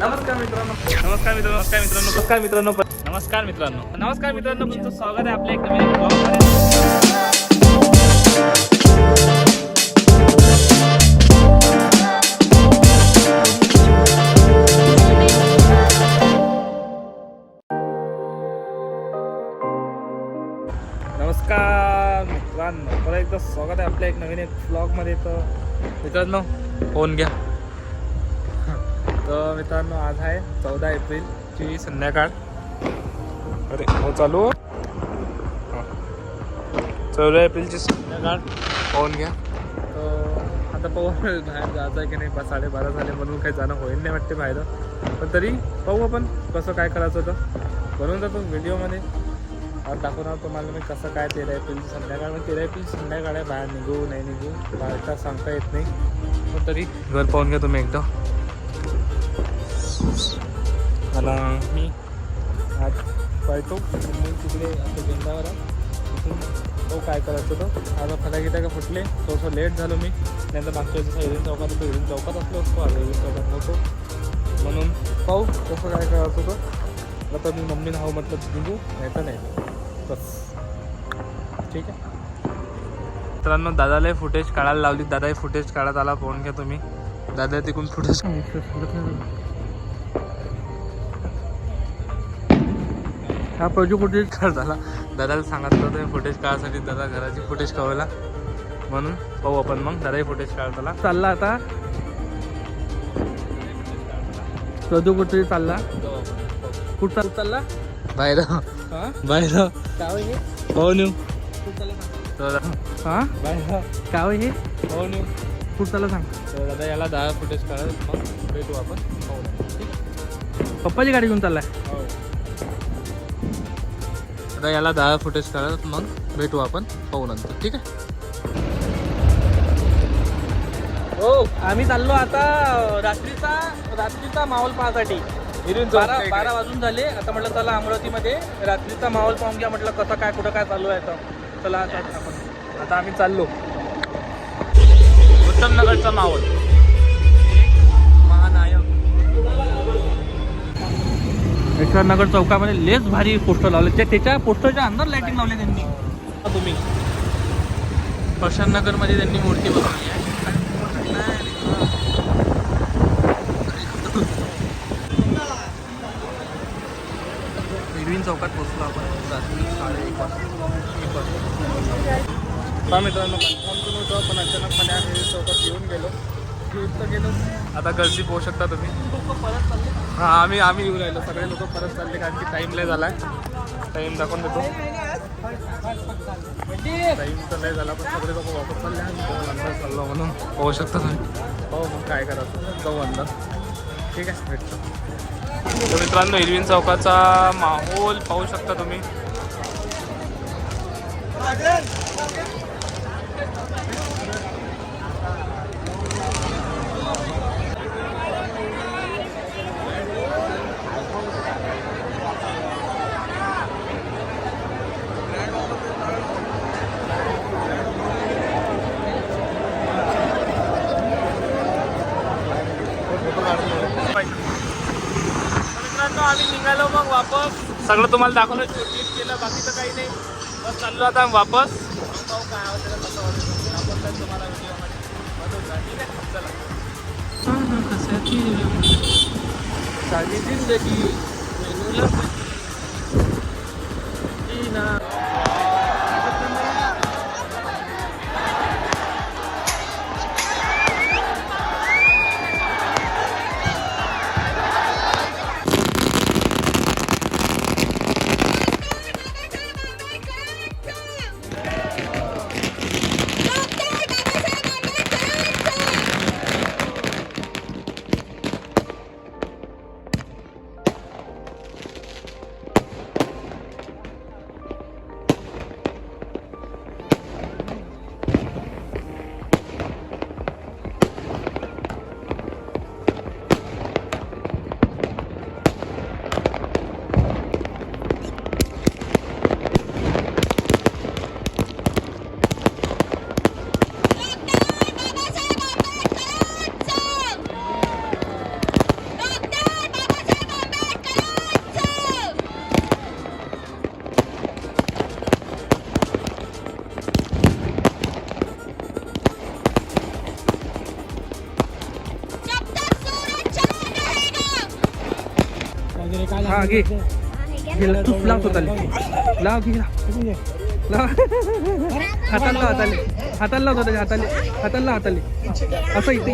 नमस्कार मित्रांनो नमस्कार मित्रांनो नमस्कार मित्रांनो नमस्कार मित्रांनो नमस्कार मित्रांनो नमस्कार मित्रांनो तुमचं स्वागत आहे आपल्या एक नवीन ब्लॉगमध्ये. नमस्कार मित्रांनो परत एकदा स्वागत आहे आपल्या एक नवीन एक ब्लॉगमध्ये. तर मित्रांनो फोन घ्या. तर मित्रांनो आज आहे 14 एप्रिलची संध्याकाळ. अरे हो चालू 14 एप्रिलची संध्याकाळ फोन घ्या. तर आता पाहू बाहेर जायचं आहे की नाही. 12:30 झाले म्हणून काही जाणं होईल नाही वाटते बाहेर. पण तरी पाहू आपण कसं काय करायचं होतं बनवून जातो व्हिडिओमध्ये. आज दाखवणार तुम्हाला मी कसं काय 13 एप्रिलची संध्याकाळ. म्हणजे 13 एप्रिलची संध्याकाळ आहे. बाहेर निघू नाही निघू बाहेरचा सांगता येत नाही. पण तरी घर पाहून घ्या तुम्ही एकदा. मला मी आज पळतो तिकडे आपल्या गेंदावर तिथून तो काय करायचं होतं. आता फटाकिटा का फुटले थोडंसं लेट झालो मी. नंतर मागच्या वेळेस हिरीन चौकात होतो. हिरीन चौकात असलो असतो. आता हिरीन चौकात नव्हतो म्हणून पाहू कसं काय करायचं होतं. आता मी मम्मीनं हाव म्हटलं निघू नाही तर नाही बस ठीक आहे. मित्रांनो दादाला फुटेज काढायला लावली. दादाही फुटेज काढत आला. फोन घ्या तुम्ही. दादा तिकडून फुटेज हा प्रोजेक्ट फुटेज काढ झाला. दादाला सांगितलं होतं फुटेज काढायसाठी. दादा घराची फुटेज काढायला म्हणून पाहू आपण. मग दादाही फुटेज काढताला चालला. आता प्रोजेक्ट कुठे चालला. कुठं चालला बाहेर बाहेर काय पाहून येऊ. हां बाहेर काय हे पाहून येऊ. कुठं चालला सांग. तर दादा याला 10 फुटेज काढत मग भेटू आपण. ठीक पप्पाची गाडी घेऊन चाललाय. हो आता याला 10 फुटेज काढत मग भेटू आपण पाहू नंतर. ठीक आहे. हो आम्ही चाललो आता रात्रीचा माहोल पाहण्यासाठी. 12 वाजून झाले. आता म्हटलं चला अमरावतीमध्ये रात्रीचा माहोल पाहून घ्या. म्हटलं कसं काय कुठं काय चालू आहे. तर चला आता आम्ही चाललो. उत्तमनगरचा माहोल महानायक नगर चौकामध्ये लेस भारी पोस्टर लावले. त्याच्या पोस्टरच्या अंदर लाइटिंग लावले त्यांनी. तुम्ही प्रशांत नगरमध्ये त्यांनी मूर्ती बनवली आहे. हिरवीन चौकात पोचलो आपण रात्री 1:30 वाजता. मित्रांनो कन्फर्म होतं पण अचानकपणे आम्ही चौकात येऊन गेलो. तर गेलो. आता गर्दी पाहू शकता तुम्ही. हां आम्ही येऊन राहिलो. सगळे लोक परत चालले कारण की टाईम लय झाला आहे. टाईम दाखवून देतो. टाईम तर लय झाला पण सगळे लोक वापस चालले. अंदर चाललो म्हणून पाहू शकता तुम्ही. पाहू मग काय करायचं जाऊ अंदर. ठीक आहे भेटतो. तर मित्रांनो हिरवीन चौकाचा माहोल पाहू शकता तुम्ही. मित्रांनो आम्ही निघालो मग वापस. सगळं तुम्हाला दाखवलं. शूटिंग केलं बाकीचं काही नाही. बस चाललो आता वापस. पाहू काय आवडतं कसं वाटतं तुम्हाला व्हिडिओमध्ये बदलता. ठीक आहे चला. साधी जिंदगी ना. हा घे घे तूप लाव स्वतःला लाव घे लाव हाताला हाताला लाव स्वतःच्या हाताला हाताला असं इथे